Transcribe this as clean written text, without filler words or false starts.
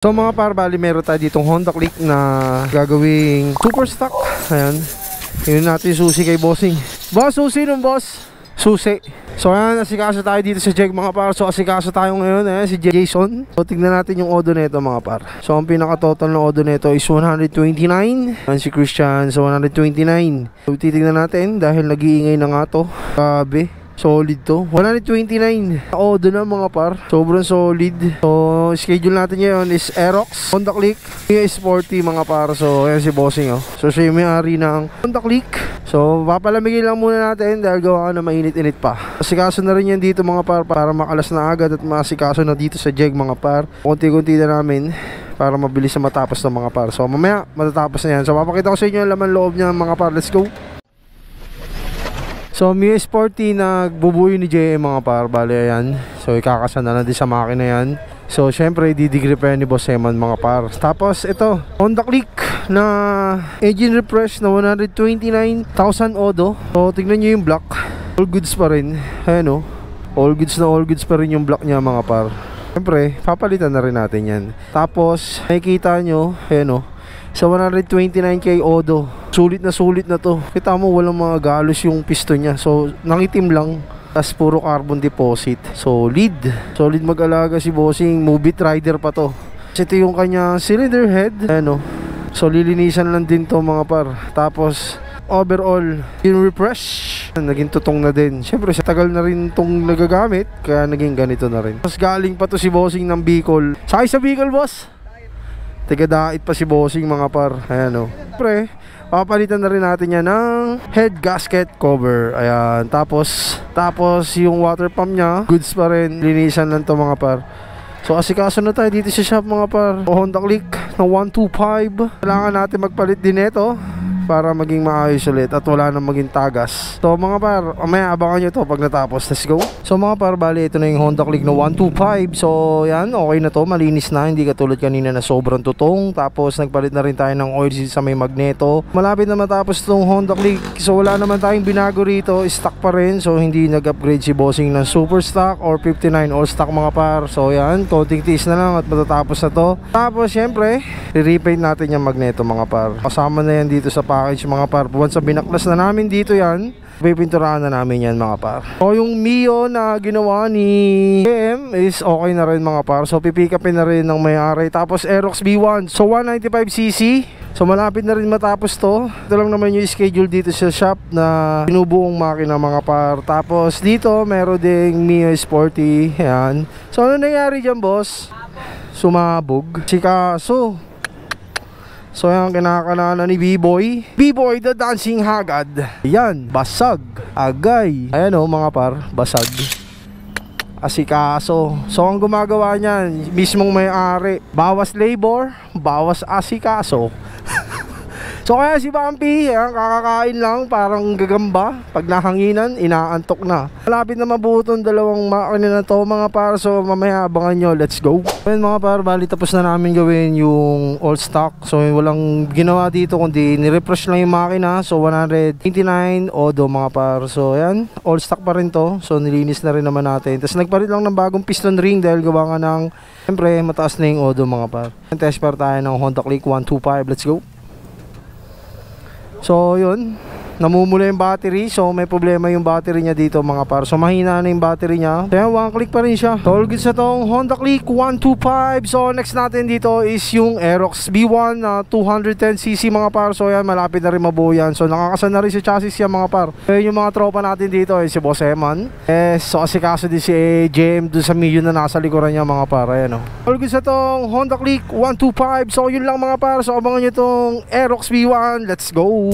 So mga par, bali meron tayo ditong Honda Click na gagawing super stock. Ayan, yun natin susi kay bossing. Boss, susi nun boss, susi. So ayan, asikaso tayo dito sa Jeg mga par. So asikaso tayo ngayon, si Jason. So tignan natin yung odo nito mga par. So ang pinaka total na odo nito is 129. And si Christian sa 129. So titignan natin dahil nag-iingay na nga to. Grabe, solid to. 129 odo na mga par, sobrang solid. So schedule natin ngayon is Aerox Honda Click Sporty mga par. So ayan si bossing So siya yung may-ari ng Honda Click. So papalamigin lang muna natin dahil gawa na mainit-init pa. Asikaso na rin yan dito mga par para makalas na agad at masikaso na dito sa Jeg mga par. Kunti-kunti na namin para mabilis na matapos ng mga par. So mamaya matatapos na yan. So papakita ko sa inyo ang laman loob niya mga par. Let's go. So Mio Sporty nagbubuyo ni JM mga par. Bali ayan, so ikakasan na din sa makina yan. So syempre didigripan ni Boss Eman mga par. Tapos ito Honda Click na engine refresh na 129,000 odo. So tignan nyo yung block, all goods pa rin. Ayan all goods na all goods pa rin yung block niya mga par. Syempre papalitan na rin natin yan. Tapos nakikita nyo ayan sa 129k odo, sulit na to. Kita mo walang mga galos yung piston niya. So nangitim lang, tas puro carbon deposit. Solid mag-alaga si bossing. Move it rider pa to. Ito yung kanya cylinder head. So lilinisan lang din to mga par. Tapos overall yung refresh naging tutong na din. Syempre sa tagal na rin tong nagagamit, kaya naging ganito na rin. Tapos galing pa to si bossing ng Bicol. Sakay sa Bicol boss, tigadait pa si bossing mga par. Ayan pre, papalitan na rin natin yan ng head gasket cover. Ayan, tapos yung water pump nya goods pa rin, linisan lang to mga par. So asikaso na tayo dito sa shop mga par. Honda Click na 125, kailangan natin magpalit din ito para maging maayos ulit at wala nang maging tagas. So mga par, mamaya abangan nyo to pag natapos. Let's go. So mga par, bali ito na yung Honda Click na 125. So yan, okay na to, malinis na, hindi katulad kanina na sobrang tutong. Tapos nagpalit na rin tayo ng oil seal sa may magneto. Malapit na matapos itong Honda Click. So wala naman tayong binago rito, stock pa rin. So hindi nag-upgrade si bossing ng super stock or 59 all stock mga par. So yan, konting tiis na lang at matatapos na to. Tapos syempre i-repaint natin yung magneto mga par. Kasama na yan dito sa package mga par. Once sa binaklas na namin dito yan, pipinturahan na namin yan mga par. So yung Mio na ginawa ni JM is okay na rin mga par. So pipick upin na rin ng may-ari. Tapos Aerox B1, so 195cc. So malapit na rin matapos to. Ito lang naman yung schedule dito sa shop na binubuong makina mga par. Tapos dito meron ding Mio Sporty. Yan. So ano nangyari dyan boss? Sumabog si Kaso. So yan kinakananan ni B-Boy the Dancing Hagad. Yan, basag, agay. Ayan mga par, basag, asikaso. So ang gumagawa niyan mismong may-ari. Bawas labor, bawas asikaso. So kaya si Bumpy, kakakain lang, parang gagamba. Pag nahanginan, inaantok na. Malapit na mabutong dalawang makina na to mga par. So mamaya abangan nyo, let's go. Ayun mga par, bali tapos na namin gawin yung all stock. So walang ginawa dito kundi nirefresh lang yung makina. So 129 odo mga par. So yan, all stock pa rin to. So nilinis na rin naman natin. Tapos nagpalit lang ng bagong piston ring dahil gawa nga ng, siyempre mataas na yung odo mga par. Test par tayo ng Honda Click 125, let's go. So yun, namumula yung battery. So may problema yung battery niya dito mga par. So mahina na yung battery niya. Kaya one click pa rin siya. So all goods na tong Honda Click 125. So next natin dito is yung Aerox B1 na 210cc mga par. So yan, malapit na rin mabuo yan. So nakakasan na rin si chassis yan mga par. Kaya yung mga tropa natin dito ay si Boss Eman. So asikaso din si JM dun sa Mio na nasa likuran niya mga par. Ayan all goods na tong Honda Click 125. So yun lang mga par. So abangan nyo tong Aerox B1. Let's go.